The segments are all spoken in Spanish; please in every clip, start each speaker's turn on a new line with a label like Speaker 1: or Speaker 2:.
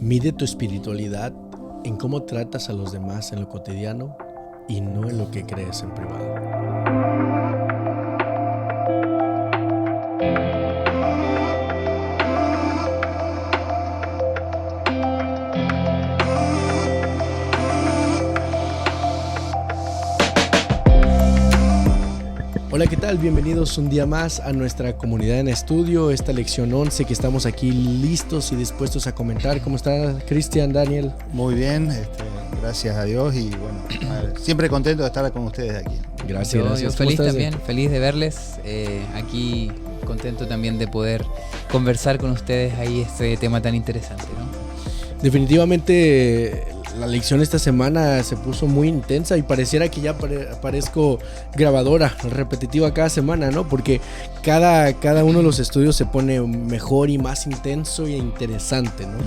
Speaker 1: Mide tu espiritualidad en cómo tratas a los demás en lo cotidiano y no en lo que crees en privado. Hola, ¿qué tal? Bienvenidos un día más a nuestra comunidad en estudio, esta lección 11 que estamos aquí listos y dispuestos a comentar. ¿Cómo está Cristian, Daniel?
Speaker 2: Muy bien, gracias a Dios y bueno, siempre contento de estar con ustedes aquí.
Speaker 1: Gracias.
Speaker 3: Yo feliz también, feliz de verles aquí, contento también de poder conversar con ustedes ahí este tema tan interesante, ¿no?
Speaker 1: Definitivamente la lección esta semana se puso muy intensa y pareciera que ya parezco grabadora repetitiva cada semana, ¿no? Porque cada uno de los estudios se pone mejor y más intenso e interesante, ¿no?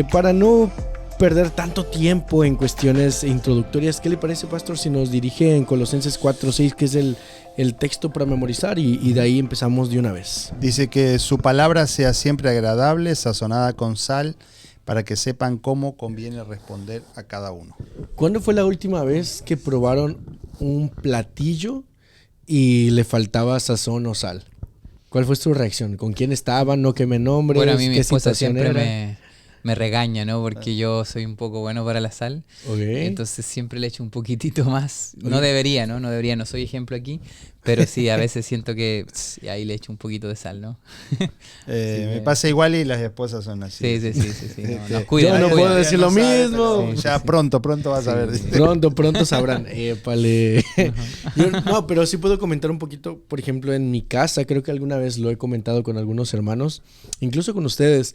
Speaker 1: Para no perder tanto tiempo en cuestiones introductorias, ¿qué le parece, pastor, si nos dirige en Colosenses 4:6, que es el texto para memorizar y de ahí empezamos de una vez?
Speaker 2: Dice que su palabra sea siempre agradable, sazonada con sal, para que sepan cómo conviene responder a cada uno.
Speaker 1: ¿Cuándo fue la última vez que probaron un platillo y le faltaba sazón o sal? ¿Cuál fue su reacción? ¿Con quién estaban? ¿No queme nombres?
Speaker 3: Bueno, a mí mi
Speaker 1: ¿Qué
Speaker 3: esposa
Speaker 1: situación
Speaker 3: siempre
Speaker 1: era?
Speaker 3: me regaña, ¿no? Porque yo soy un poco bueno para la sal.
Speaker 1: Okay.
Speaker 3: Entonces siempre le echo un poquitito más. No debería, ¿no? No debería, no soy ejemplo aquí. Pero sí, a veces siento que ahí le echo un poquito de sal, ¿no?
Speaker 2: Me pasa igual y las esposas son así.
Speaker 3: Sí. Nos
Speaker 1: Yo
Speaker 3: cuidan,
Speaker 1: no
Speaker 3: nos
Speaker 1: puedo
Speaker 3: cuidan.
Speaker 1: decir lo
Speaker 2: sabe,
Speaker 1: mismo.
Speaker 2: pero ya pronto vas a ver.
Speaker 1: Pronto sabrán. Épale. No, pero sí puedo comentar un poquito, por ejemplo, en mi casa, creo que alguna vez lo he comentado con algunos hermanos, incluso con ustedes,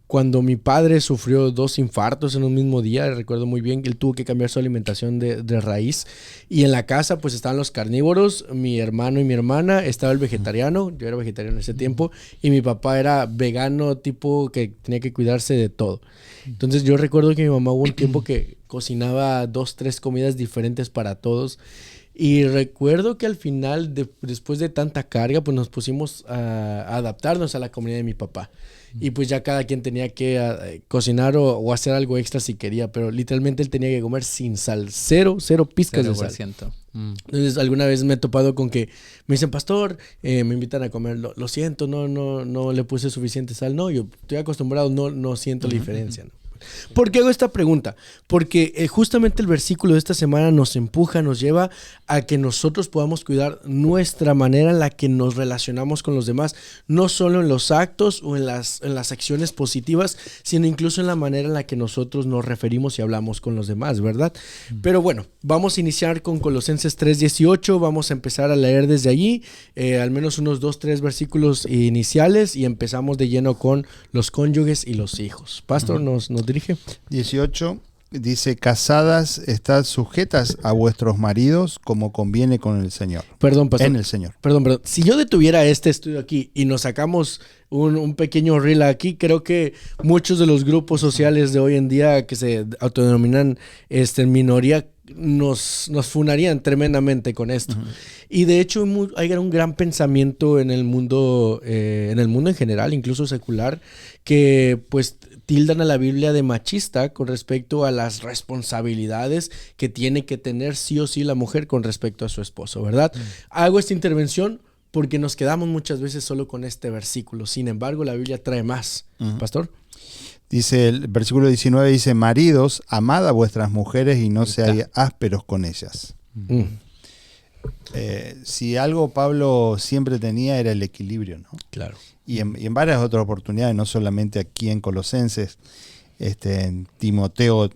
Speaker 1: cuando mi padre sufrió 2 infartos en un mismo día, recuerdo muy bien que él tuvo que cambiar su alimentación de raíz, y en la casa pues estaban los carnívoros, mi hermano y mi hermana, estaba el vegetariano, yo era vegetariano en ese tiempo, y mi papá era vegano, tipo que tenía que cuidarse de todo. Entonces yo recuerdo que mi mamá hubo un tiempo que cocinaba 2-3 comidas diferentes para todos. Y recuerdo que al final, después de tanta carga, pues nos pusimos a adaptarnos a la comida de mi papá. Y pues ya cada quien tenía que cocinar o hacer algo extra si quería, pero literalmente él tenía que comer sin sal, cero pizcas de sal.
Speaker 3: 0%.
Speaker 1: Entonces alguna vez me he topado con que me dicen, pastor, me invitan a comer, lo siento, no le puse suficiente sal. No, yo estoy acostumbrado, no siento la diferencia, ¿no? ¿Por qué hago esta pregunta? Porque justamente el versículo de esta semana nos empuja, nos lleva a que nosotros podamos cuidar nuestra manera en la que nos relacionamos con los demás, no solo en los actos o en las acciones positivas, sino incluso en la manera en la que nosotros nos referimos y hablamos con los demás, ¿verdad? Pero bueno, vamos a iniciar con Colosenses 3:18, vamos a empezar a leer desde allí, al menos unos 2-3 versículos iniciales, y empezamos de lleno con los cónyuges y los hijos. Pastor, nos dirige.
Speaker 2: 18 dice: casadas, estad sujetas a vuestros maridos como conviene con el Señor.
Speaker 1: Perdón, pastor.
Speaker 2: En el Señor.
Speaker 1: Perdón. Si yo detuviera este estudio aquí y nos sacamos un pequeño reel aquí, creo que muchos de los grupos sociales de hoy en día que se autodenominan minoría nos funarían tremendamente con esto. Y de hecho hay un gran pensamiento en el mundo en general, incluso secular, que pues tildan a la Biblia de machista con respecto a las responsabilidades que tiene que tener sí o sí la mujer con respecto a su esposo, ¿verdad? Hago esta intervención porque nos quedamos muchas veces solo con este versículo. Sin embargo, la Biblia trae más. Pastor.
Speaker 2: Dice el versículo 19, dice: maridos, amad a vuestras mujeres y no seáis ásperos con ellas. Si algo Pablo siempre tenía era el equilibrio, ¿no?
Speaker 1: Claro.
Speaker 2: Y en varias otras oportunidades, no solamente aquí en Colosenses, en Timoteo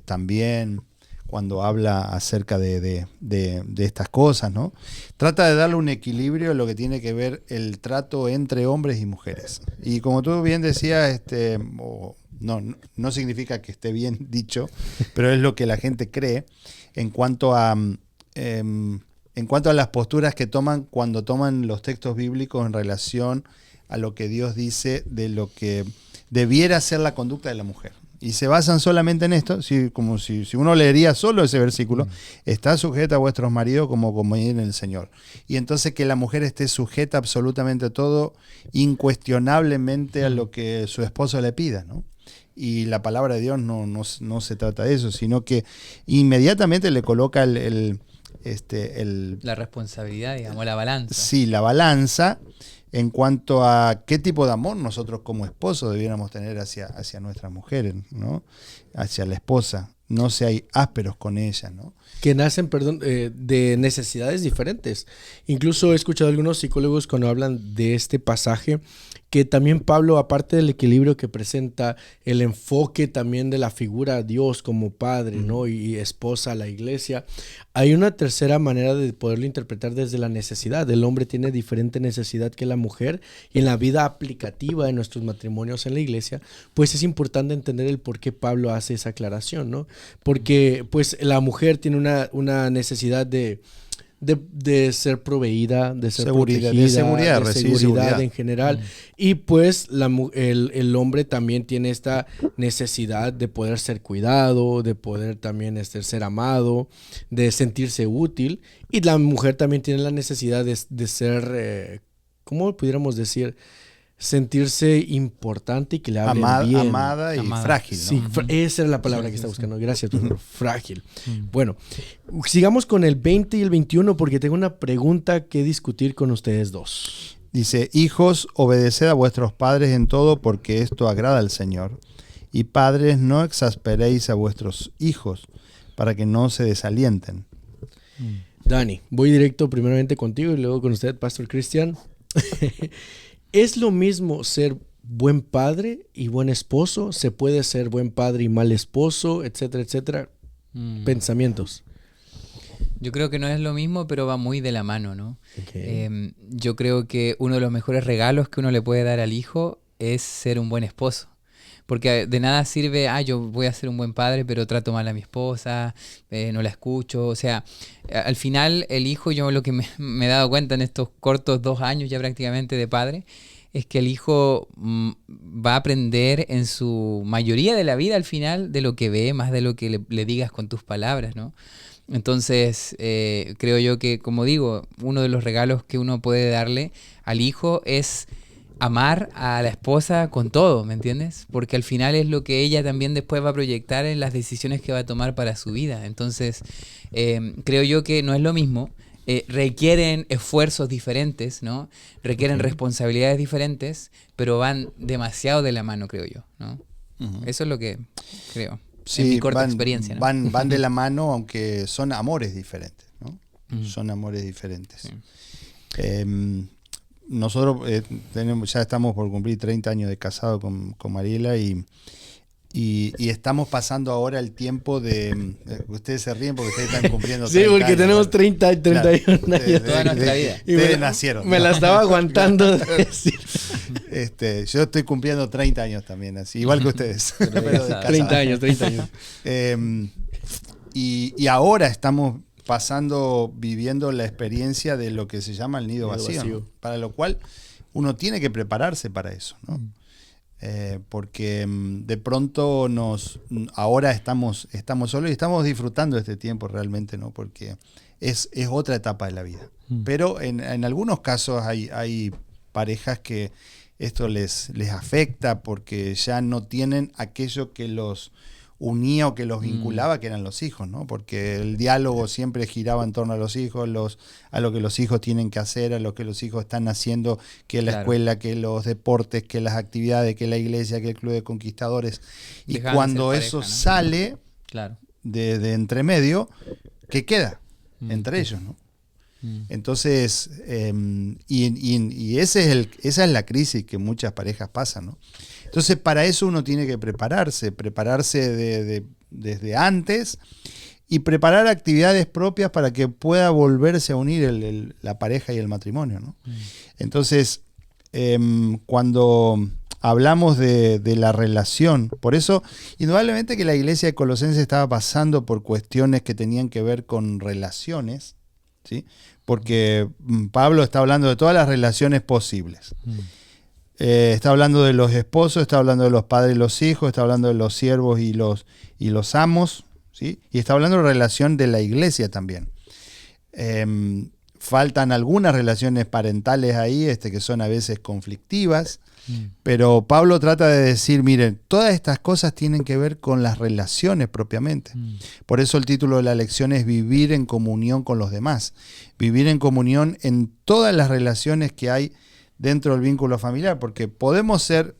Speaker 2: también, cuando habla acerca de estas cosas, ¿no? Trata de darle un equilibrio a lo que tiene que ver el trato entre hombres y mujeres. Y como tú bien decías, no significa que esté bien dicho, pero es lo que la gente cree en cuanto a las posturas que toman cuando toman los textos bíblicos en relación a lo que Dios dice de lo que debiera ser la conducta de la mujer. Y se basan solamente en esto, como si uno leería solo ese versículo: está sujeta a vuestros maridos como en el Señor. Y entonces que la mujer esté sujeta absolutamente a todo, incuestionablemente a lo que su esposo le pida, ¿no? Y la palabra de Dios no se trata de eso, sino que inmediatamente le coloca
Speaker 3: la responsabilidad, digamos, la balanza.
Speaker 2: Sí, la balanza en cuanto a qué tipo de amor nosotros como esposos debiéramos tener hacia nuestras mujeres, ¿no? Hacia la esposa. No seáis ásperos con ella, ¿no?
Speaker 1: Que nacen, de necesidades diferentes. Incluso he escuchado a algunos psicólogos cuando hablan de este pasaje, que también Pablo, aparte del equilibrio que presenta, el enfoque también de la figura de Dios como padre, ¿no? Y esposa a la iglesia, hay una tercera manera de poderlo interpretar desde la necesidad. El hombre tiene diferente necesidad que la mujer, y en la vida aplicativa de nuestros matrimonios en la iglesia, pues es importante entender el por qué Pablo hace esa aclaración, ¿no? Porque pues la mujer tiene una necesidad de ser proveída, de ser protegida,
Speaker 2: de seguridad
Speaker 1: en general. Y pues el hombre también tiene esta necesidad de poder ser cuidado, de poder también ser amado, de sentirse útil. Y la mujer también tiene la necesidad de ser, ¿cómo pudiéramos decir? Sentirse importante y que le hablen bien.
Speaker 2: Amada y frágil, ¿no?
Speaker 1: Sí, esa era la palabra que estaba buscando. Gracias, doctor. Frágil. Bueno, sigamos con el 20 y el 21 porque tengo una pregunta que discutir con ustedes dos.
Speaker 2: Dice, hijos, obedeced a vuestros padres en todo porque esto agrada al Señor. Y padres, no exasperéis a vuestros hijos para que no se desalienten.
Speaker 1: Dani, voy directo primeramente contigo y luego con usted, Pastor Cristian. ¿Es lo mismo ser buen padre y buen esposo? ¿Se puede ser buen padre y mal esposo? Etcétera, etcétera. Pensamientos.
Speaker 3: Yo creo que no es lo mismo, pero va muy de la mano, ¿no?
Speaker 1: Okay.
Speaker 3: Yo creo que uno de los mejores regalos que uno le puede dar al hijo es ser un buen esposo. Porque de nada sirve, yo voy a ser un buen padre, pero trato mal a mi esposa, no la escucho. O sea, al final el hijo, yo lo que me he dado cuenta en estos cortos 2 años ya prácticamente de padre, es que el hijo va a aprender en su mayoría de la vida al final de lo que ve, más de lo que le digas con tus palabras, ¿no? Entonces, creo yo que, como digo, uno de los regalos que uno puede darle al hijo es amar a la esposa con todo, ¿me entiendes? Porque al final es lo que ella también después va a proyectar en las decisiones que va a tomar para su vida. Entonces, creo yo que no es lo mismo. Requieren esfuerzos diferentes, ¿no? Requieren responsabilidades diferentes, pero van demasiado de la mano, creo yo, ¿no? Eso es lo que creo.
Speaker 2: Sí,
Speaker 3: en mi corta experiencia, ¿no?
Speaker 2: Van de la mano, aunque son amores diferentes, ¿no? Son amores diferentes. Sí. Nosotros ya estamos por cumplir 30 años de casado con Mariela y estamos pasando ahora el tiempo de... Ustedes se ríen porque ustedes están cumpliendo 30
Speaker 1: años. Sí, porque tenemos 31
Speaker 2: claro,
Speaker 1: años.
Speaker 3: Toda nuestra vida.
Speaker 2: Ustedes nacieron.
Speaker 1: Me la estaba aguantando de decir.
Speaker 2: Yo estoy cumpliendo 30 años también, así, igual que ustedes.
Speaker 1: Pero 30 años.
Speaker 2: Y ahora estamos viviendo la experiencia de lo que se llama el nido vacío, ¿no? Para lo cual uno tiene que prepararse para eso, ¿no? Porque de pronto ahora estamos solos y estamos disfrutando este tiempo realmente, ¿no? Porque es otra etapa de la vida. Pero en algunos casos hay parejas que esto les afecta porque ya no tienen aquello que los unía o que los vinculaba, que eran los hijos, ¿no? Porque el diálogo siempre giraba en torno a los hijos, a lo que los hijos tienen que hacer, a lo que los hijos están haciendo, que la escuela, que los deportes, que las actividades, que la iglesia, que el club de conquistadores. Y cuando eso pareja, ¿no? Sale de entre medio, ¿qué queda? Entre ellos, ¿no? Entonces, y esa es la crisis que muchas parejas pasan, ¿no? Entonces, para eso uno tiene que prepararse desde antes y preparar actividades propias para que pueda volverse a unir la pareja y el matrimonio, ¿no? Entonces, cuando hablamos de la relación, por eso, indudablemente que la iglesia de Colosenses estaba pasando por cuestiones que tenían que ver con relaciones, ¿sí? Porque Pablo está hablando de todas las relaciones posibles. Está hablando de los esposos, está hablando de los padres y los hijos, está hablando de los siervos y los amos, ¿sí? Y está hablando de la relación de la iglesia también. faltan algunas relaciones parentales ahí que son a veces conflictivas, pero Pablo trata de decir, miren, todas estas cosas tienen que ver con las relaciones propiamente. Por eso el título de la lección es vivir en comunión con los demás, vivir en comunión en todas las relaciones que hay dentro del vínculo familiar, porque podemos ser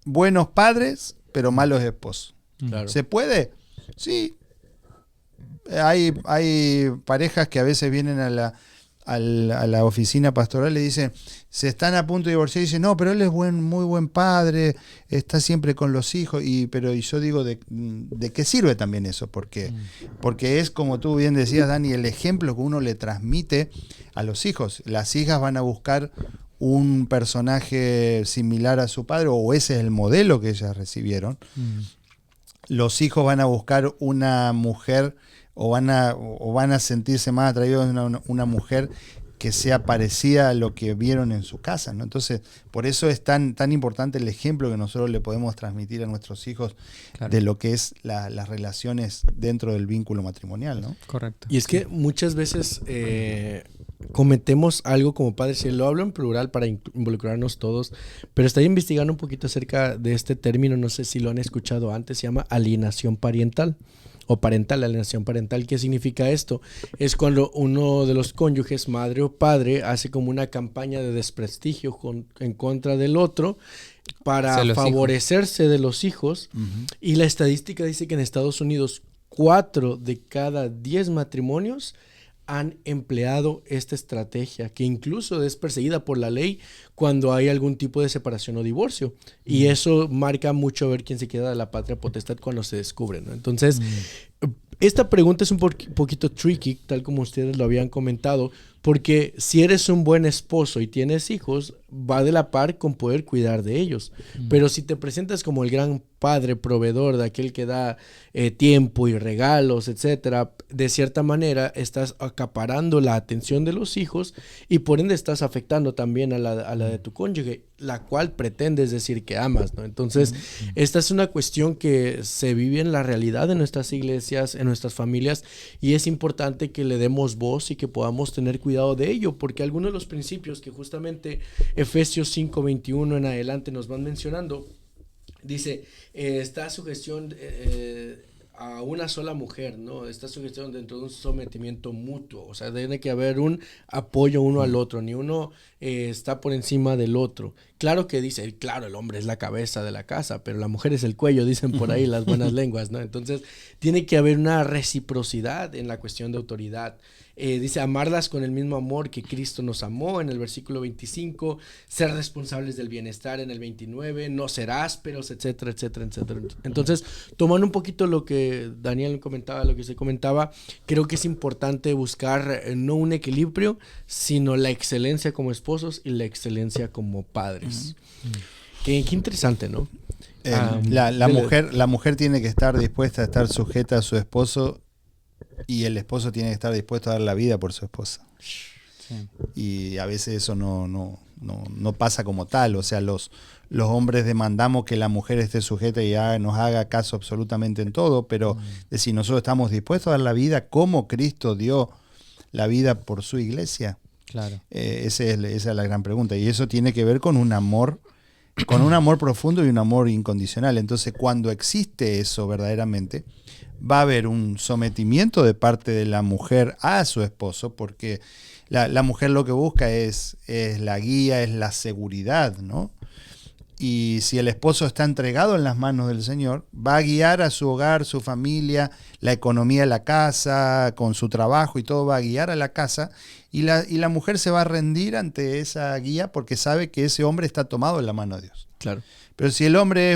Speaker 2: buenos padres, pero malos esposos.
Speaker 1: Claro.
Speaker 2: ¿Se puede? Sí. Hay parejas que a veces vienen a la oficina pastoral y dicen, se están a punto de divorciar y dicen, no, pero él es muy buen padre, está siempre con los hijos, pero yo digo, ¿de qué sirve también eso? Porque es, como tú bien decías, Dani, el ejemplo que uno le transmite a los hijos. Las hijas van a buscar un personaje similar a su padre, o ese es el modelo que ellas recibieron. Los hijos van a buscar una mujer o van a sentirse más atraídos de una mujer que sea parecida a lo que vieron en su casa, ¿no? Entonces, por eso es tan importante el ejemplo que nosotros le podemos transmitir a nuestros hijos, claro, de lo que es las relaciones dentro del vínculo matrimonial, ¿no?
Speaker 3: Correcto.
Speaker 1: Y es que muchas veces cometemos algo como padres, y lo hablo en plural para involucrarnos todos, pero estoy investigando un poquito acerca de este término, no sé si lo han escuchado antes, se llama alienación parental. O parental, alienación parental. ¿Qué significa esto? Es cuando uno de los cónyuges, madre o padre, hace como una campaña de desprestigio en contra del otro para favorecerse de los hijos. Y la estadística dice que en Estados Unidos 4 de cada 10 matrimonios han empleado esta estrategia, que incluso es perseguida por la ley cuando hay algún tipo de separación o divorcio. Y eso marca mucho a ver quién se queda de la patria potestad cuando se descubre, ¿no? Entonces, esta pregunta es un poquito tricky, tal como ustedes lo habían comentado, porque si eres un buen esposo y tienes hijos, va de la par con poder cuidar de ellos. Pero si te presentas como el gran padre proveedor, de aquel que da tiempo y regalos, etcétera, de cierta manera estás acaparando la atención de los hijos y por ende estás afectando también a la de tu cónyuge, la cual pretendes decir que amas, ¿no? Entonces, esta es una cuestión que se vive en la realidad de nuestras iglesias, en nuestras familias, y es importante que le demos voz y que podamos tener cuidado de ello, porque algunos de los principios que justamente Efesios 5:21 en adelante nos van mencionando, dice, esta sugestión a una sola mujer, ¿no? Esta sugestión dentro de un sometimiento mutuo, o sea, tiene que haber un apoyo uno al otro, ni uno está por encima del otro. Claro que dice, claro, el hombre es la cabeza de la casa, pero la mujer es el cuello, dicen por ahí las buenas lenguas, ¿no? Entonces, tiene que haber una reciprocidad en la cuestión de autoridad. Dice, amarlas con el mismo amor que Cristo nos amó en el versículo 25, ser responsables del bienestar en el 29, no ser ásperos, etcétera, etcétera, etcétera. Entonces, tomando un poquito lo que Daniel comentaba, lo que se comentaba, creo que es importante buscar no un equilibrio, sino la excelencia como esposos y la excelencia como padres. Qué interesante, ¿no?
Speaker 2: La mujer tiene que estar dispuesta a estar sujeta a su esposo, y el esposo tiene que estar dispuesto a dar la vida por su esposa. Sí. Y a veces eso no pasa como tal. O sea, los hombres demandamos que la mujer esté sujeta y nos haga caso absolutamente en todo, pero si nosotros estamos dispuestos a dar la vida como Cristo dio la vida por su iglesia, claro. Esa es la gran pregunta. Y eso tiene que ver con un amor profundo y un amor incondicional. Entonces, cuando existe eso verdaderamente, va a haber un sometimiento de parte de la mujer a su esposo, porque la mujer lo que busca es la guía, es la seguridad, ¿no? Y si el esposo está entregado en las manos del Señor, va a guiar a su hogar, su familia, la economía de la casa, con su trabajo y todo, va a guiar a la casa, y la mujer se va a rendir ante esa guía porque sabe que ese hombre está tomado en la mano de Dios.
Speaker 1: Claro.
Speaker 2: Pero si el hombre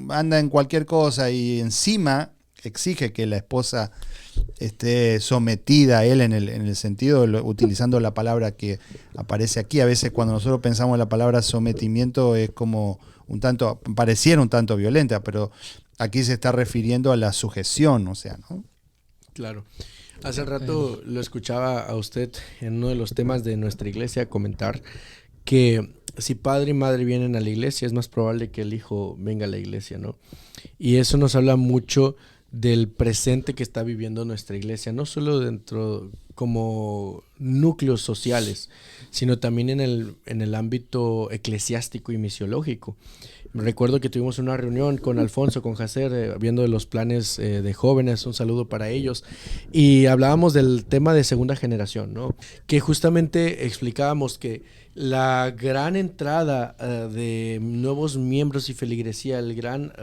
Speaker 2: anda en cualquier cosa y encima exige que la esposa esté sometida a él en el sentido, utilizando la palabra que aparece aquí, a veces cuando nosotros pensamos en la palabra sometimiento es como pareciera un tanto violenta, pero aquí se está refiriendo a la sujeción, o sea, ¿no?
Speaker 1: Claro. Hace rato lo escuchaba a usted en uno de los temas de nuestra iglesia comentar que si padre y madre vienen a la iglesia, es más probable que el hijo venga a la iglesia, ¿no? Y eso nos habla mucho del presente que está viviendo nuestra iglesia, no solo dentro como núcleos sociales, sino también en el ámbito eclesiástico y misiológico. Recuerdo que tuvimos una reunión con Alfonso, con Jacer, viendo de los planes de jóvenes, un saludo para ellos, y hablábamos del tema de segunda generación, ¿no? Que justamente explicábamos que la gran entrada de nuevos miembros y feligresía, el gran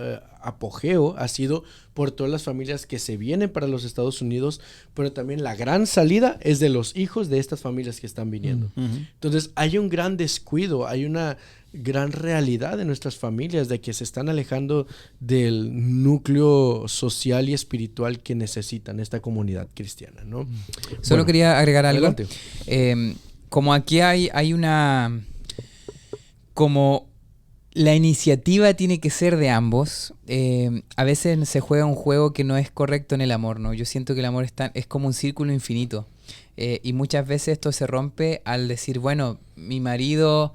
Speaker 1: apogeo ha sido por todas las familias que se vienen para los Estados Unidos, pero también la gran salida es de los hijos de estas familias que están viniendo. Entonces hay un gran descuido, hay una gran realidad de nuestras familias de que se están alejando del núcleo social y espiritual que necesitan esta comunidad cristiana, ¿no?
Speaker 3: Solo quería agregar algo.
Speaker 1: Adelante.
Speaker 3: Como aquí hay una... Como la iniciativa tiene que ser de ambos, a veces se juega un juego que no es correcto en el amor, ¿no? Yo siento que el amor es como un círculo infinito. Y muchas veces esto se rompe al decir, bueno, mi marido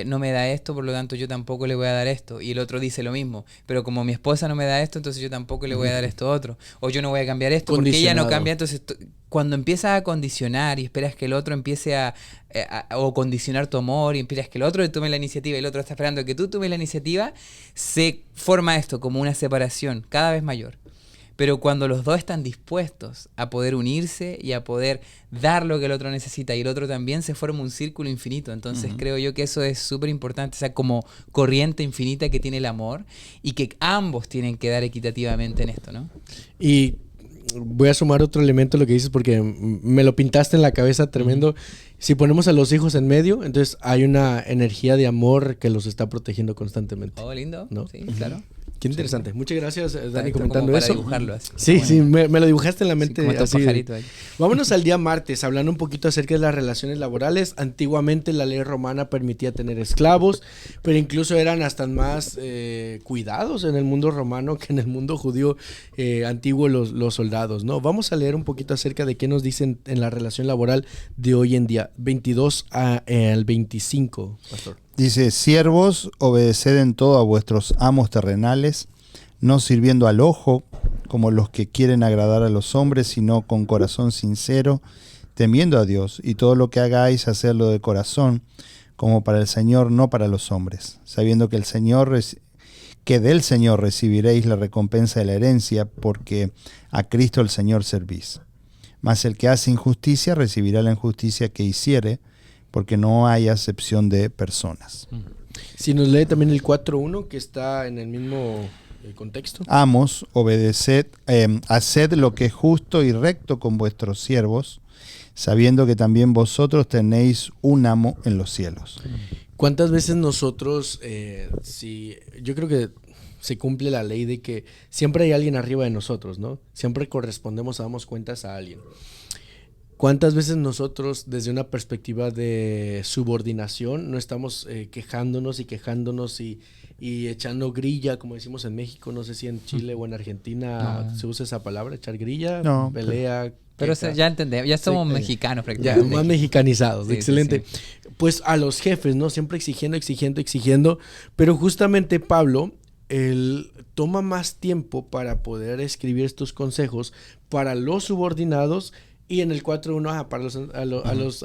Speaker 3: no me da esto, por lo tanto yo tampoco le voy a dar esto. Y el otro dice lo mismo, pero como mi esposa no me da esto, entonces yo tampoco le voy a dar esto otro. O yo no voy a cambiar esto porque ella no cambia. Entonces cuando empiezas a condicionar y esperas que el otro empiece o condicionar tu amor y esperas que el otro tome la iniciativa y el otro está esperando que tú tomes la iniciativa, se forma esto como una separación cada vez mayor. Pero cuando los dos están dispuestos a poder unirse y a poder dar lo que el otro necesita y el otro también, se forma un círculo infinito. Entonces creo yo que eso es súper importante, o sea, como corriente infinita que tiene el amor y que ambos tienen que dar equitativamente en esto, ¿no?
Speaker 1: Y voy a sumar otro elemento a lo que dices porque me lo pintaste en la cabeza tremendo. Si ponemos a los hijos en medio, entonces hay una energía de amor que los está protegiendo constantemente.
Speaker 3: Oh, lindo,
Speaker 1: ¿no?
Speaker 3: Sí, claro.
Speaker 1: Qué interesante. Sí. Muchas gracias, Dani,
Speaker 3: Exacto,
Speaker 1: comentando
Speaker 3: para
Speaker 1: eso.
Speaker 3: Dibujarlo así.
Speaker 1: Sí, bueno. Sí, me lo dibujaste en la mente.
Speaker 3: Sí,
Speaker 1: así.
Speaker 3: Pajarito ahí.
Speaker 1: Vámonos al día martes, hablando un poquito acerca de las relaciones laborales. Antiguamente la ley romana permitía tener esclavos, pero incluso eran hasta más cuidados en el mundo romano que en el mundo judío antiguo los soldados, ¿no? Vamos a leer un poquito acerca de qué nos dicen en la relación laboral de hoy en día, 22 al 25, pastor.
Speaker 2: Dice, siervos, obedeced en todo a vuestros amos terrenales, no sirviendo al ojo, como los que quieren agradar a los hombres, sino con corazón sincero, temiendo a Dios, y todo lo que hagáis, hacerlo de corazón, como para el Señor, no para los hombres, sabiendo que del Señor recibiréis la recompensa de la herencia, porque a Cristo el Señor servís. Mas el que hace injusticia recibirá la injusticia que hiciere, porque no hay acepción de personas.
Speaker 1: Si nos lee también el 4.1, que está en el mismo contexto.
Speaker 2: Amos, obedeced, haced lo que es justo y recto con vuestros siervos, sabiendo que también vosotros tenéis un amo en los cielos.
Speaker 1: ¿Cuántas veces nosotros, yo creo que se cumple la ley de que siempre hay alguien arriba de nosotros, ¿no? Siempre correspondemos, damos cuentas a alguien. ¿Cuántas veces nosotros, desde una perspectiva de subordinación, no estamos quejándonos y echando grilla, como decimos en México? No sé si en Chile o en Argentina se usa esa palabra, echar grilla, pelea.
Speaker 3: Pero ya entendemos, ya somos mexicanos prácticamente.
Speaker 1: Ya, más mexicanizados,
Speaker 3: sí,
Speaker 1: excelente. Sí. Pues a los jefes, ¿no? Siempre exigiendo, pero justamente Pablo, él toma más tiempo para poder escribir estos consejos para los subordinados. Y en el 4.1, para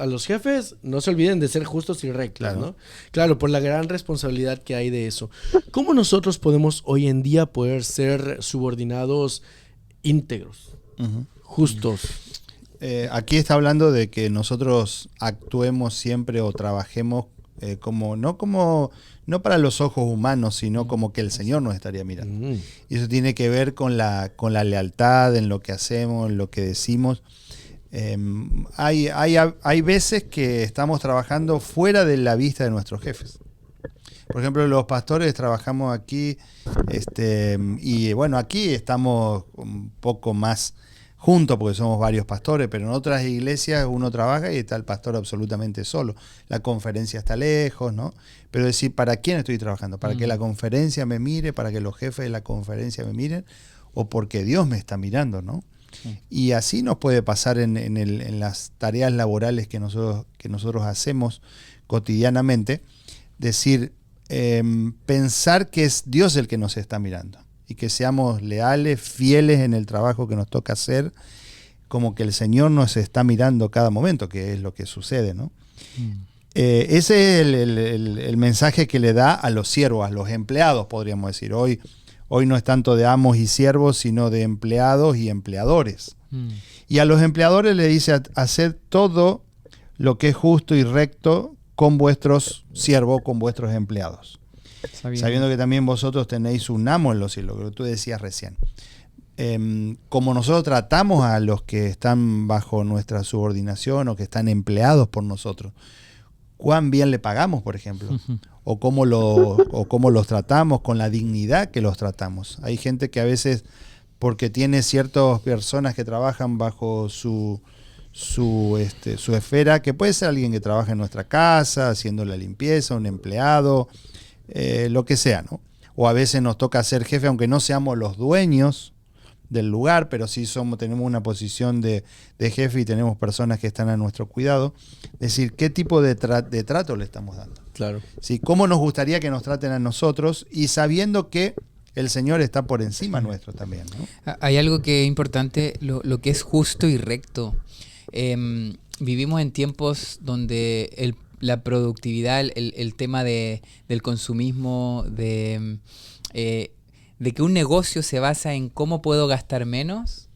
Speaker 1: a los jefes, no se olviden de ser justos y rectos, claro. ¿No? Claro, por la gran responsabilidad que hay de eso. ¿Cómo nosotros podemos hoy en día poder ser subordinados íntegros, justos?
Speaker 2: Aquí está hablando de que nosotros actuemos siempre o trabajemos no para los ojos humanos, sino como que el Señor nos estaría mirando. Y eso tiene que ver con la lealtad en lo que hacemos, en lo que decimos. Hay veces que estamos trabajando fuera de la vista de nuestros jefes. Por ejemplo, los pastores trabajamos aquí, y bueno, aquí estamos un poco más juntos porque somos varios pastores, pero en otras iglesias uno trabaja y está el pastor absolutamente solo. La conferencia está lejos, ¿no? Pero decir, ¿para quién estoy trabajando? ¿Para que la conferencia me mire? ¿Para que los jefes de la conferencia me miren? ¿O porque Dios me está mirando, no? Y así nos puede pasar en las tareas laborales que nosotros hacemos cotidianamente, decir, pensar que es Dios el que nos está mirando y que seamos leales, fieles en el trabajo que nos toca hacer, como que el Señor nos está mirando cada momento, que es lo que sucede, ¿no? Ese es el mensaje que le da a los siervos, a los empleados, podríamos decir. Hoy no es tanto de amos y siervos, sino de empleados y empleadores. Y a los empleadores le dice, haced todo lo que es justo y recto con vuestros siervos, con vuestros empleados. Sabiendo que también vosotros tenéis un amo en los cielos, lo que tú decías recién. Como nosotros tratamos a los que están bajo nuestra subordinación o que están empleados por nosotros, cuán bien le pagamos, por ejemplo, o cómo los tratamos, con la dignidad que los tratamos. Hay gente que a veces, porque tiene ciertas personas que trabajan bajo su esfera, que puede ser alguien que trabaja en nuestra casa, haciendo la limpieza, un empleado, lo que sea, ¿no? O a veces nos toca ser jefe, aunque no seamos los dueños del lugar, pero sí tenemos una posición de jefe y tenemos personas que están a nuestro cuidado. Es decir, ¿qué tipo de trato le estamos dando?
Speaker 1: Claro.
Speaker 2: ¿Sí? ¿Cómo nos gustaría que nos traten a nosotros? Y sabiendo que el Señor está por encima nuestro también, ¿no?
Speaker 3: Hay algo que es importante, lo que es justo y recto. Vivimos en tiempos donde la productividad, el tema del consumismo, de que un negocio se basa en cómo puedo gastar menos,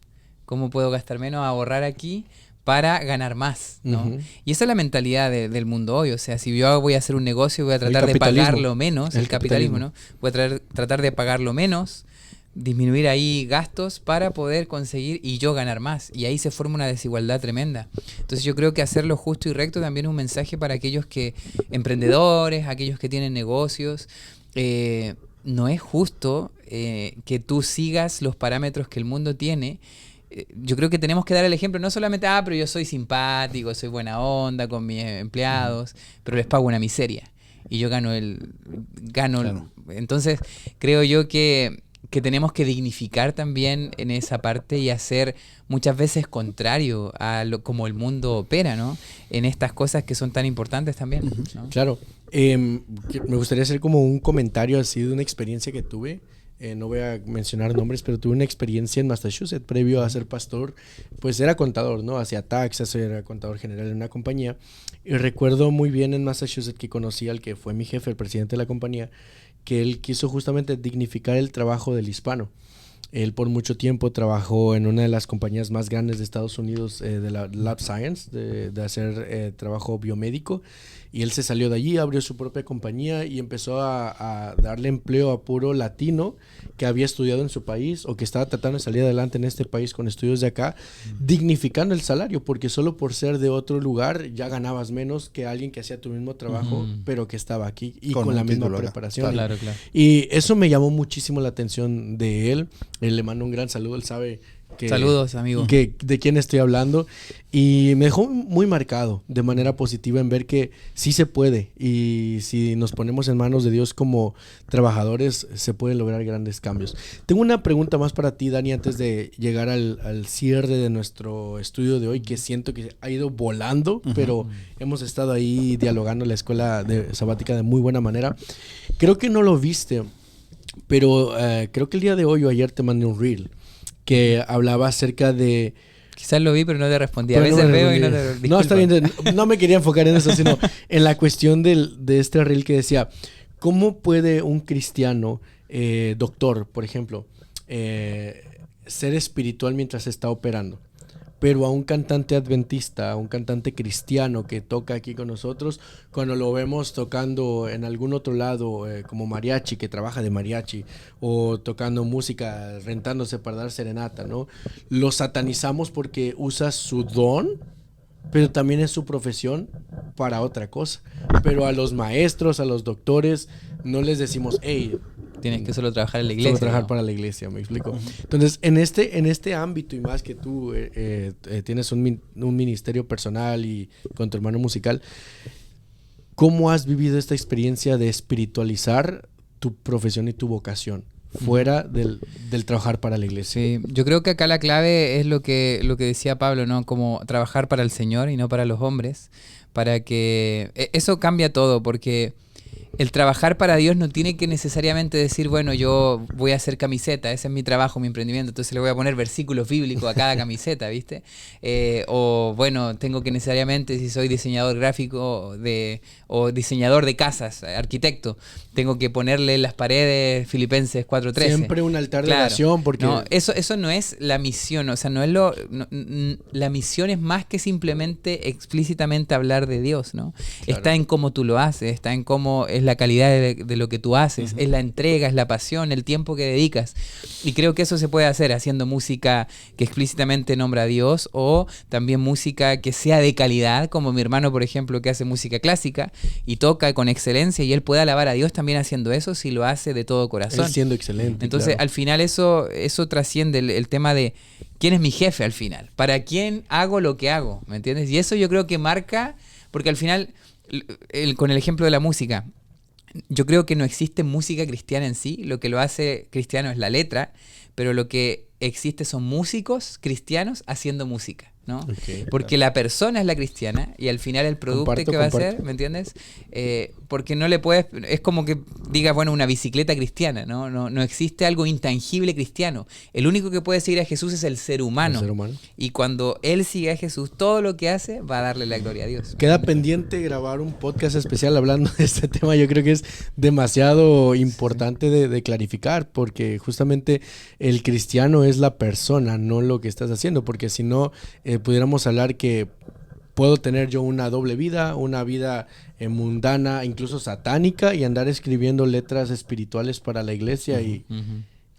Speaker 3: ahorrar aquí para ganar más, ¿no? Uh-huh. Y esa es la mentalidad del mundo hoy. O sea, si yo voy a hacer un negocio, voy a tratar de pagarlo menos, el capitalismo, ¿no? Voy a tratar de pagarlo menos, disminuir ahí gastos para poder conseguir y yo ganar más. Y ahí se forma una desigualdad tremenda. Entonces yo creo que hacerlo justo y recto también es un mensaje para aquellos emprendedores, aquellos que tienen negocios. No es justo que tú sigas los parámetros que el mundo tiene. Yo creo que tenemos que dar el ejemplo, no solamente, pero yo soy simpático, soy buena onda con mis empleados, pero les pago una miseria y yo gano. Claro. Entonces creo yo que tenemos que dignificar también en esa parte y hacer muchas veces contrario a como el mundo opera, ¿no? En estas cosas que son tan importantes también, ¿no?
Speaker 1: Claro. Me gustaría hacer como un comentario así de una experiencia que tuve. No voy a mencionar nombres, pero tuve una experiencia en Massachusetts previo a ser pastor. Pues era contador, ¿no? Hacía taxas, era contador general en una compañía. Y recuerdo muy bien en Massachusetts que conocí al que fue mi jefe, el presidente de la compañía, que él quiso justamente dignificar el trabajo del hispano. Él por mucho tiempo trabajó en una de las compañías más grandes de Estados Unidos de la Lab Science, de hacer trabajo biomédico, y él se salió de allí, abrió su propia compañía y empezó a darle empleo a puro latino que había estudiado en su país o que estaba tratando de salir adelante en este país con estudios de acá, dignificando el salario, porque solo por ser de otro lugar ya ganabas menos que alguien que hacía tu mismo trabajo, pero que estaba aquí y con la misma preparación.
Speaker 3: Claro.
Speaker 1: Y eso me llamó muchísimo la atención de él. Él le mando un gran saludo, él sabe
Speaker 3: saludos, amigo,
Speaker 1: de quién estoy hablando, y me dejó muy marcado de manera positiva en ver que sí se puede, y si nos ponemos en manos de Dios como trabajadores se pueden lograr grandes cambios. Tengo una pregunta más para ti, Dani, antes de llegar al cierre de nuestro estudio de hoy, que siento que ha ido volando, pero hemos estado ahí dialogando en la escuela sabática de muy buena manera. Creo que no lo viste, pero creo que el día de hoy o ayer te mandé un reel que hablaba acerca de...
Speaker 3: Quizás lo vi, pero no te respondí. A veces veo y no te... Disculpa.
Speaker 1: No, está bien. No me quería enfocar en eso, sino en la cuestión de este reel que decía, ¿cómo puede un cristiano, doctor, por ejemplo, ser espiritual mientras está operando? Pero a un cantante adventista, a un cantante cristiano que toca aquí con nosotros, cuando lo vemos tocando en algún otro lado, como mariachi, que trabaja de mariachi, o tocando música, rentándose para dar serenata, ¿no? Lo satanizamos porque usa su don, pero también es su profesión para otra cosa. Pero a los maestros, a los doctores, no les decimos, hey,
Speaker 3: tienes que solo trabajar en la iglesia.
Speaker 1: Solo trabajar para la iglesia, me explico. Entonces, en este ámbito, y más que tú tienes un ministerio personal y con tu hermano musical, ¿cómo has vivido esta experiencia de espiritualizar tu profesión y tu vocación fuera del trabajar para la iglesia?
Speaker 3: Sí, yo creo que acá la clave es lo que decía Pablo, ¿no? Como trabajar para el Señor y no para los hombres, para que eso cambia todo, porque el trabajar para Dios no tiene que necesariamente decir, bueno, yo voy a hacer camiseta, ese es mi trabajo, mi emprendimiento, entonces le voy a poner versículos bíblicos a cada camiseta, ¿viste? O bueno, tengo que necesariamente, si soy diseñador gráfico o diseñador de casas, arquitecto, tengo que ponerle en las paredes Filipenses 4:13.
Speaker 1: Siempre un altar de oración, porque...
Speaker 3: No, eso no es la misión, o sea, no es la misión es más que simplemente explícitamente hablar de Dios, ¿no?
Speaker 1: Claro.
Speaker 3: Está en cómo tú lo haces, está en cómo es la calidad de lo que tú haces, es la entrega, es la pasión, el tiempo que dedicas. Y creo que eso se puede hacer haciendo música que explícitamente nombra a Dios, o también música que sea de calidad, como mi hermano, por ejemplo, que hace música clásica y toca con excelencia, y él puede alabar a Dios también haciendo eso si lo hace de todo corazón.
Speaker 1: Él siendo excelente.
Speaker 3: Entonces,
Speaker 1: claro.
Speaker 3: al final eso trasciende el tema de quién es mi jefe al final, para quién hago lo que hago, ¿me entiendes? Y eso yo creo que marca, porque al final, con el ejemplo de la música, yo creo que no existe música cristiana en sí, lo que lo hace cristiano es la letra, pero lo que existe son músicos cristianos haciendo música, ¿no?
Speaker 1: Okay,
Speaker 3: porque la persona es la cristiana y al final el producto que va a ser, ¿me entiendes? Porque no le puedes, es como que digas, bueno, una bicicleta cristiana, ¿no? No existe algo intangible cristiano. El único que puede seguir a Jesús es el ser humano.
Speaker 1: El ser humano.
Speaker 3: Y cuando él sigue a Jesús, todo lo que hace va a darle la gloria a Dios.
Speaker 1: Queda pendiente grabar un podcast especial hablando de este tema. Yo creo que es demasiado importante de clarificar, porque justamente el cristiano es la persona, no lo que estás haciendo, porque si no, pudiéramos hablar que puedo tener yo una doble vida, una vida mundana, incluso satánica, y andar escribiendo letras espirituales para la iglesia y...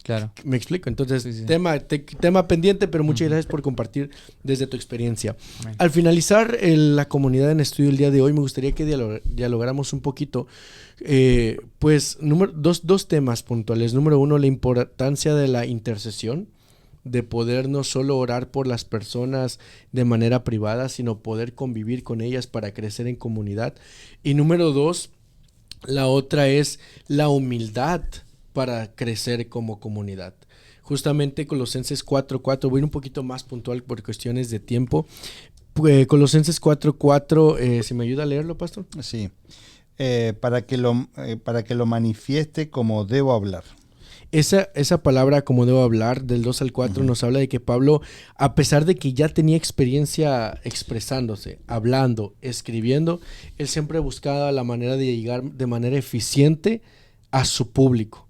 Speaker 3: Claro.
Speaker 1: Me explico. Entonces,
Speaker 3: Sí.
Speaker 1: tema pendiente, pero muchas gracias por compartir desde tu experiencia.
Speaker 3: Amén.
Speaker 1: Al finalizar la comunidad en estudio el día de hoy, me gustaría que dialogáramos un poquito, pues, dos temas puntuales. Número uno, la importancia de la intercesión, de poder no solo orar por las personas de manera privada, sino poder convivir con ellas para crecer en comunidad. Y número dos, la otra es la humildad para crecer como comunidad. Justamente Colosenses 4:4, voy a ir un poquito más puntual por cuestiones de tiempo. Colosenses 4:4, ¿se me ayuda a leerlo, pastor?
Speaker 2: Sí, para que lo manifieste como debo hablar.
Speaker 1: Esa palabra, como debo hablar, del 2 al 4, nos habla de que Pablo, a pesar de que ya tenía experiencia expresándose, hablando, escribiendo, él siempre buscaba la manera de llegar de manera eficiente a su público.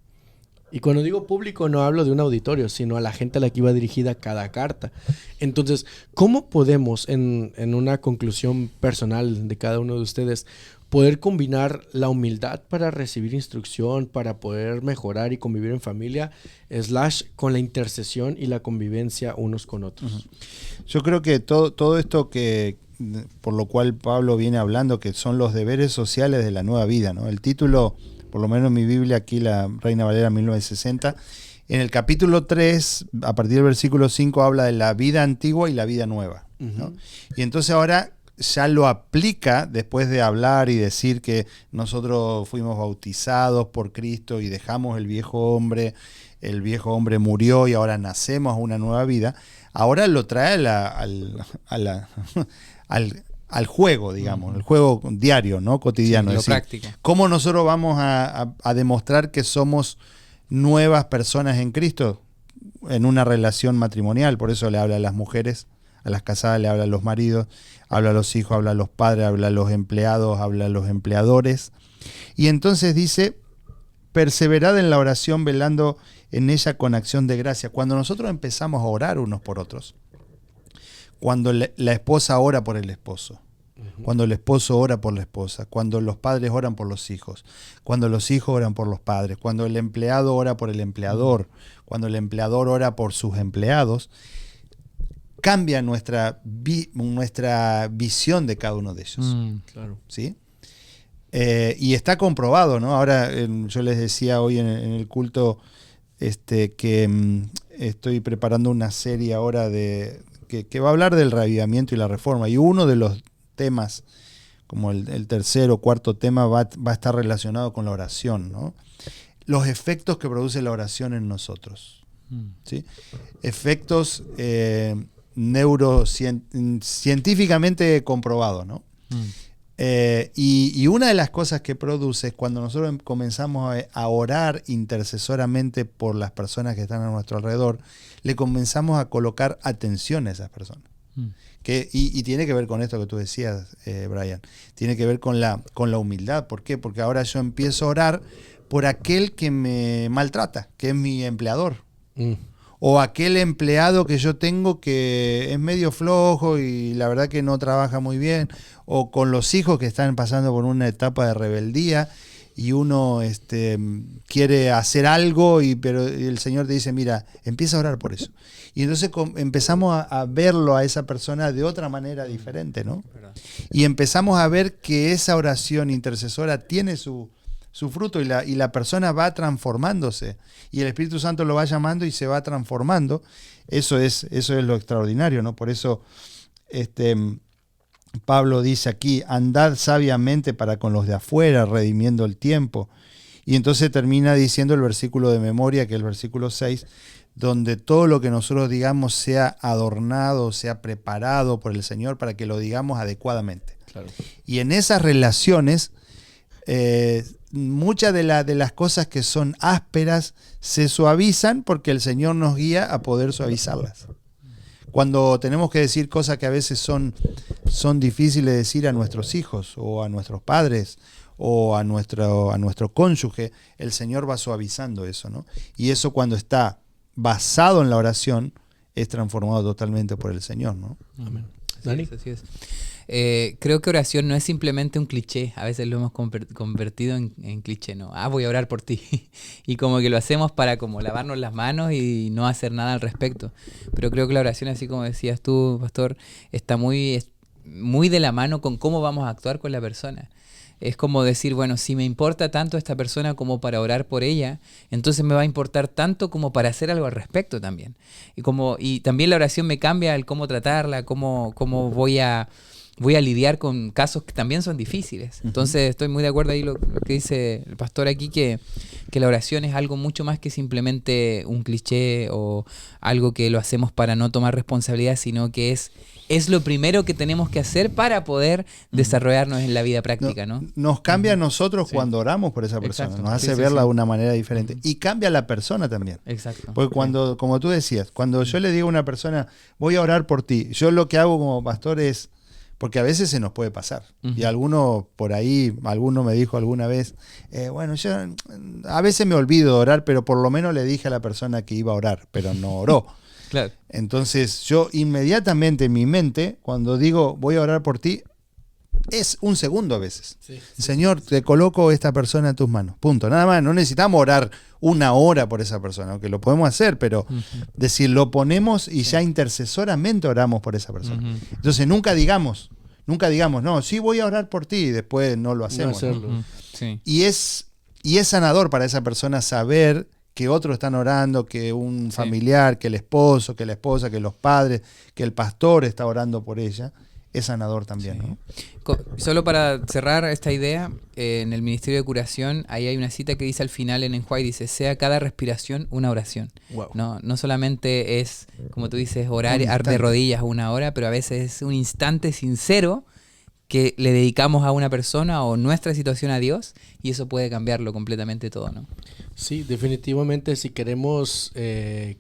Speaker 1: Y cuando digo público no hablo de un auditorio, sino a la gente a la que iba dirigida cada carta. Entonces, ¿cómo podemos, en una conclusión personal de cada uno de ustedes, poder combinar la humildad para recibir instrucción, para poder mejorar y convivir en familia, / con la intercesión y la convivencia unos con otros?
Speaker 2: Yo creo que todo esto por lo cual Pablo viene hablando, que son los deberes sociales de la nueva vida, ¿no? El título, por lo menos en mi Biblia, aquí la Reina Valera 1960, en el capítulo 3, a partir del versículo 5, habla de la vida antigua y la vida nueva, ¿no? Y entonces ahora ya lo aplica después de hablar y decir que nosotros fuimos bautizados por Cristo y dejamos el viejo hombre murió y ahora nacemos a una nueva vida. Ahora lo trae al juego, digamos, el juego diario, ¿no? Cotidiano.
Speaker 3: Sí, lo
Speaker 2: es decir,
Speaker 3: práctico.
Speaker 2: ¿cómo nosotros vamos a demostrar que somos nuevas personas en Cristo? En una relación matrimonial. Por eso le habla a las mujeres, a las casadas le habla a los maridos, habla a los hijos, habla a los padres, habla a los empleados, habla a los empleadores. Y entonces dice, perseverad en la oración, velando en ella con acción de gracia. Cuando nosotros empezamos a orar unos por otros, cuando la esposa ora por el esposo, cuando el esposo ora por la esposa, cuando los padres oran por los hijos, cuando los hijos oran por los padres, cuando el empleado ora por el empleador, cuando el empleador ora por sus empleados, cambia nuestra visión de cada uno de ellos.
Speaker 1: Claro.
Speaker 2: ¿Sí? Y está comprobado, ¿no? Ahora yo les decía hoy en el culto que estoy preparando una serie ahora que va a hablar del reavivamiento y la reforma, y uno de los temas, como el tercer o cuarto tema, va a estar relacionado con la oración, ¿no? Los efectos que produce la oración en nosotros, ¿sí? Efectos científicamente comprobados, ¿no? Y una de las cosas que produce es cuando nosotros comenzamos a orar intercesoramente por las personas que están a nuestro alrededor, le comenzamos a colocar atención a esas personas. Y tiene que ver con esto que tú decías, Brian. Tiene que ver con la humildad. ¿Por qué? Porque ahora yo empiezo a orar por aquel que me maltrata, que es mi empleador. O aquel empleado que yo tengo que es medio flojo y la verdad que no trabaja muy bien. O con los hijos que están pasando por una etapa de rebeldía y uno quiere hacer algo, pero el Señor te dice, mira, empieza a orar por eso. Y entonces empezamos a verlo a esa persona de otra manera diferente, ¿no? Y empezamos a ver que esa oración intercesora tiene su fruto y la persona va transformándose. Y el Espíritu Santo lo va llamando y se va transformando. Eso es lo extraordinario, ¿no? Por eso Pablo dice aquí, andad sabiamente para con los de afuera, redimiendo el tiempo. Y entonces termina diciendo el versículo de memoria, que es el versículo 6, donde todo lo que nosotros digamos sea adornado, sea preparado por el Señor para que lo digamos adecuadamente. Claro. Y en esas relaciones, muchas de las cosas que son ásperas se suavizan porque el Señor nos guía a poder suavizarlas. Cuando tenemos que decir cosas que a veces son difíciles de decir a nuestros hijos o a nuestros padres o a nuestro cónyuge, el Señor va suavizando eso, ¿no? Y eso, cuando está basado en la oración, es transformado totalmente por el Señor, ¿no?
Speaker 1: Amén.
Speaker 3: Así es, así es. Creo que oración no es simplemente un cliché. A veces lo hemos convertido en cliché, ¿no? Voy a orar por ti. Y como que lo hacemos para como lavarnos las manos y no hacer nada al respecto. Pero creo que la oración, así como decías tú, pastor, está muy de la mano con cómo vamos a actuar con la persona. Es como decir, bueno, si me importa tanto esta persona como para orar por ella, entonces me va a importar tanto como para hacer algo al respecto también. Y también la oración me cambia el cómo tratarla, cómo voy a lidiar con casos que también son difíciles. Entonces estoy muy de acuerdo ahí lo que dice el pastor aquí, que la oración es algo mucho más que simplemente un cliché o algo que lo hacemos para no tomar responsabilidad, sino que es lo primero que tenemos que hacer para poder desarrollarnos en la vida práctica, ¿no?
Speaker 2: Nos cambia a nosotros cuando oramos por esa persona.
Speaker 3: Exacto.
Speaker 2: Nos hace verla de una manera diferente. Y cambia a la persona también.
Speaker 3: Exacto.
Speaker 2: Porque como tú decías, cuando yo le digo a una persona, voy a orar por ti, yo lo que hago como pastor es, porque a veces se nos puede pasar. Y alguno me dijo alguna vez, bueno, yo a veces me olvido de orar, pero por lo menos le dije a la persona que iba a orar, pero no oró.
Speaker 3: Claro.
Speaker 2: Entonces yo inmediatamente en mi mente, cuando digo voy a orar por ti, es un segundo a veces. Señor, te coloco esta persona en tus manos. Punto. Nada más, no necesitamos orar una hora por esa persona, aunque lo podemos hacer, pero decir, lo ponemos y ya intercesoramente oramos por esa persona. Entonces nunca digamos, no, sí voy a orar por ti, y después no lo hacemos. ¿No?
Speaker 3: Sí.
Speaker 2: Y es sanador para esa persona saber que otros están orando, que un familiar, que el esposo, que la esposa, que los padres, que el pastor está orando por ella. Es sanador también, ¿no?
Speaker 3: Solo para cerrar esta idea, en el Ministerio de Curación, ahí hay una cita que dice al final en Enjuay, dice, sea cada respiración una oración.
Speaker 1: Wow.
Speaker 3: No solamente es, como tú dices, orar de rodillas una hora, pero a veces es un instante sincero que le dedicamos a una persona o nuestra situación a Dios, y eso puede cambiarlo completamente todo, ¿no?
Speaker 1: Sí, definitivamente, si queremos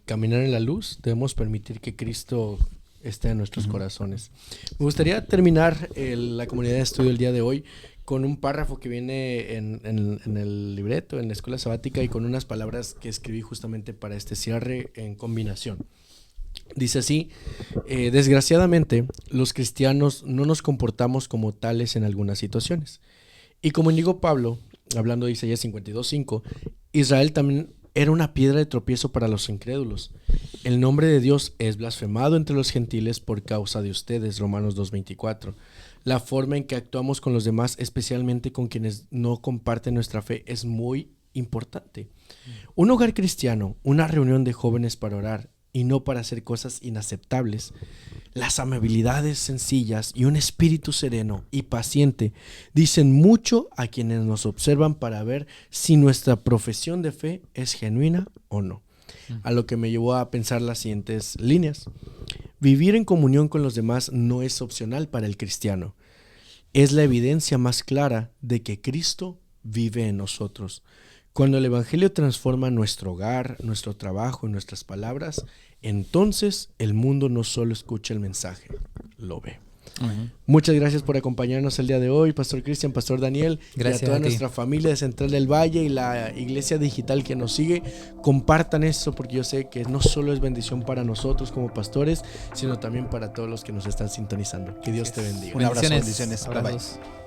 Speaker 1: caminar en la luz, debemos permitir que Cristo esté en nuestros corazones. Me gustaría terminar la comunidad de estudio el día de hoy con un párrafo que viene en el libreto, en la escuela sabática, y con unas palabras que escribí justamente para este cierre en combinación. Dice así: desgraciadamente, los cristianos no nos comportamos como tales en algunas situaciones. Y como indicó Pablo, hablando de Isaías 52:5, Israel también era una piedra de tropiezo para los incrédulos. El nombre de Dios es blasfemado entre los gentiles por causa de ustedes, Romanos 2:24. La forma en que actuamos con los demás, especialmente con quienes no comparten nuestra fe, es muy importante. Un hogar cristiano, una reunión de jóvenes para orar y no para hacer cosas inaceptables, las amabilidades sencillas y un espíritu sereno y paciente dicen mucho a quienes nos observan para ver si nuestra profesión de fe es genuina o no. A lo que me llevó a pensar las siguientes líneas. Vivir en comunión con los demás no es opcional para el cristiano. es la evidencia más clara de que Cristo vive en nosotros. Cuando el Evangelio transforma nuestro hogar, nuestro trabajo y nuestras palabras, entonces el mundo no solo escucha el mensaje, lo ve. Muchas gracias por acompañarnos el día de hoy, Pastor Cristian, Pastor Daniel,
Speaker 3: gracias
Speaker 1: y a toda
Speaker 3: a ti.
Speaker 1: nuestra familia de Central del Valle y la iglesia digital que nos sigue. Compartan esto porque yo sé que no solo es bendición para nosotros como pastores, sino también para todos los que nos están sintonizando. Que Dios te bendiga.
Speaker 2: Un abrazo,
Speaker 3: Bendiciones.
Speaker 2: bendiciones. Bye, bye.
Speaker 3: Abrazos.